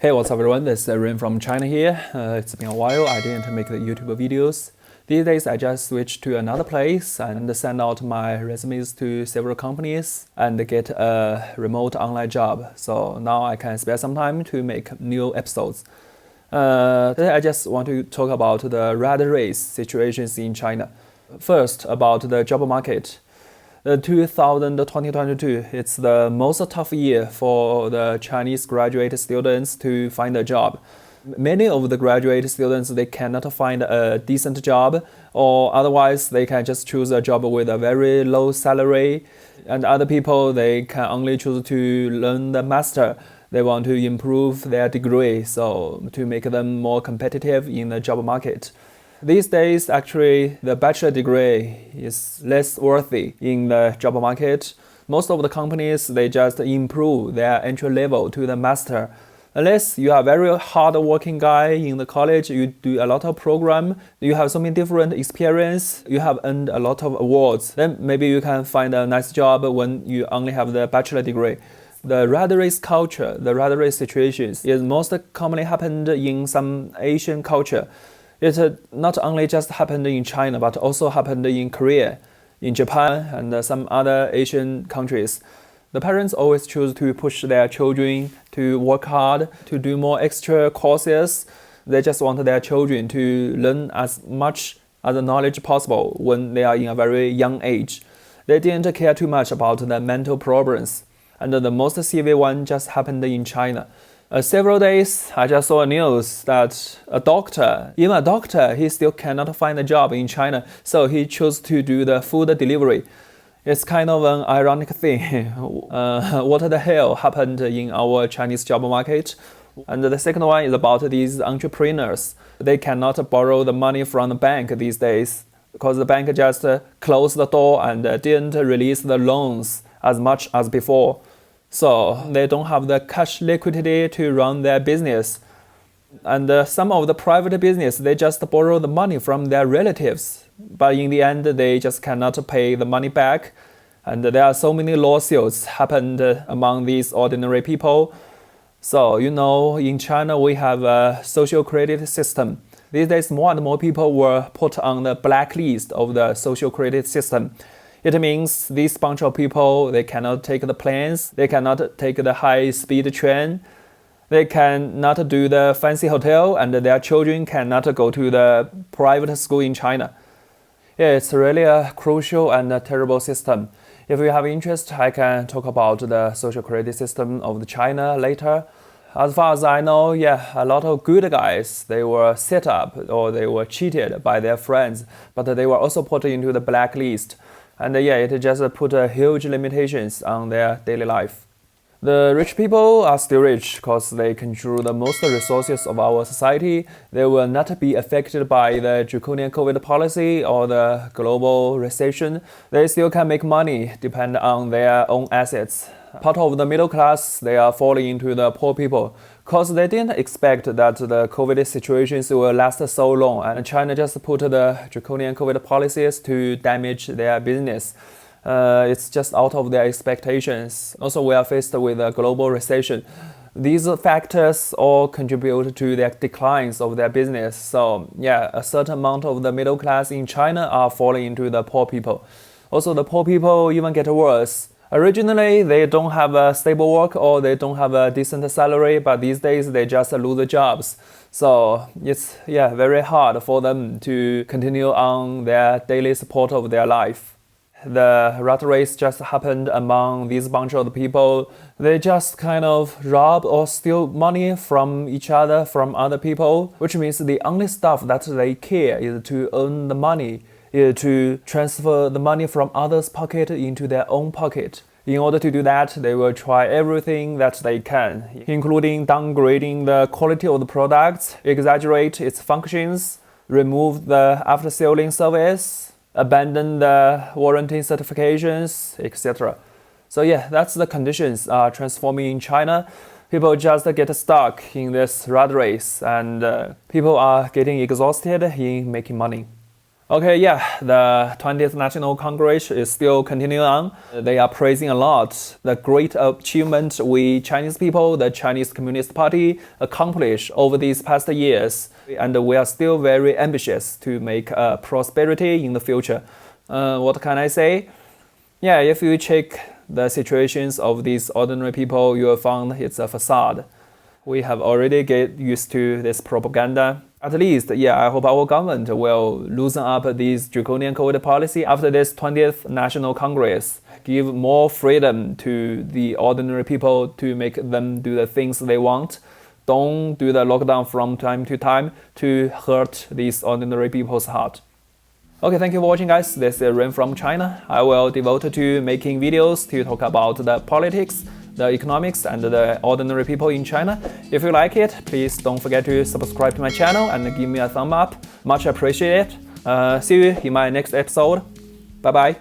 Hey, what's up everyone, this is Ren from China here. It's been a while, I didn't make the YouTube videos. These days I just switched to another place and send out my resumes to several companies and get a remote online job. So now I can spare some time to make new episodes. Today I just want to talk about the rat race situations in China. First, about the job market. 2022, it's the most tough year for the Chinese graduate students to find a job. Many of the graduate students, they cannot find a decent job, or otherwise they can just choose a job with a very low salary. And other people, they can only choose to learn the master. They want to improve their degree, so to make them more competitive in the job market. These days, actually, the bachelor degree is less worthy in the job market. Most of the companies, they just improve their entry level to the master. Unless you are a very hard-working guy in the college, you do a lot of program, you have so many different experience, you have earned a lot of awards, then maybe you can find a nice job when you only have the bachelor degree. The rat race culture, the rat race situations is most commonly happened in some Asian culture. It not only just happened in China, but also happened in Korea, in Japan, and some other Asian countries. The parents always choose to push their children to work hard, to do more extra courses. They just want their children to learn as much as knowledge possible when they are in a very young age. They didn't care too much about the mental problems. And the most severe one just happened in China. Several days, I just saw news that even a doctor, he still cannot find a job in China, so he chose to do the food delivery. It's kind of an ironic thing. What the hell happened in our Chinese job market? And the second one is about these entrepreneurs. They cannot borrow the money from the bank these days because the bank just closed the door and didn't release the loans as much as before. So they don't have the cash liquidity to run their business. And some of the private business, they just borrow the money from their relatives. But in the end, they just cannot pay the money back. And there are so many lawsuits happened among these ordinary people. So, in China, we have a social credit system. These days, more and more people were put on the blacklist of the social credit system. It means this bunch of people, they cannot take the planes, they cannot take the high-speed train, they cannot do the fancy hotel, and their children cannot go to the private school in China. Yeah, it's really a crucial and a terrible system. If you have interest, I can talk about the social credit system of China later. As far as I know, a lot of good guys, they were set up or they were cheated by their friends, but they were also put into the blacklist. And it just put huge limitations on their daily life. The rich people are still rich because they control the most resources of our society. They will not be affected by the draconian COVID policy or the global recession. They still can make money depending on their own assets. Part of the middle class, they are falling into the poor people because they didn't expect that the COVID situations will last so long, and China just put the draconian COVID policies to damage their business. It's just out of their expectations. Also, we are faced with a global recession. These factors all contribute to the declines of their business. So, a certain amount of the middle class in China are falling into the poor people. Also, the poor people even get worse. Originally, they don't have a stable work or they don't have a decent salary, but these days they just lose jobs. So it's very hard for them to continue on their daily support of their life. The rat race just happened among these bunch of people. They just kind of rob or steal money from each other, from other people, which means the only stuff that they care is to earn the money, to transfer the money from others' pocket into their own pocket. In order to do that, they will try everything that they can, including downgrading the quality of the products, exaggerate its functions, remove the after-selling service, abandon the warranty certifications, etc. So that's the conditions are transforming in China. People just get stuck in this rat race, and people are getting exhausted in making money. Okay, yeah, the 20th National Congress is still continuing on. They are praising a lot the great achievement we Chinese people, the Chinese Communist Party, accomplished over these past years. And we are still very ambitious to make prosperity in the future. What can I say? Yeah, if you check the situations of these ordinary people, you will find it's a facade. We have already get used to this propaganda. At least, yeah, I hope our government will loosen up these draconian COVID policy after this 20th National Congress. Give more freedom to the ordinary people to make them do the things they want. Don't do the lockdown from time to time to hurt these ordinary people's heart. Okay, thank you for watching, guys. This is Ren from China. I will devote to making videos to talk about the politics, the economics, and the ordinary people in China. If you like it, please don't forget to subscribe to my channel and give me a thumb up. Much appreciated. See you in my next episode. Bye bye.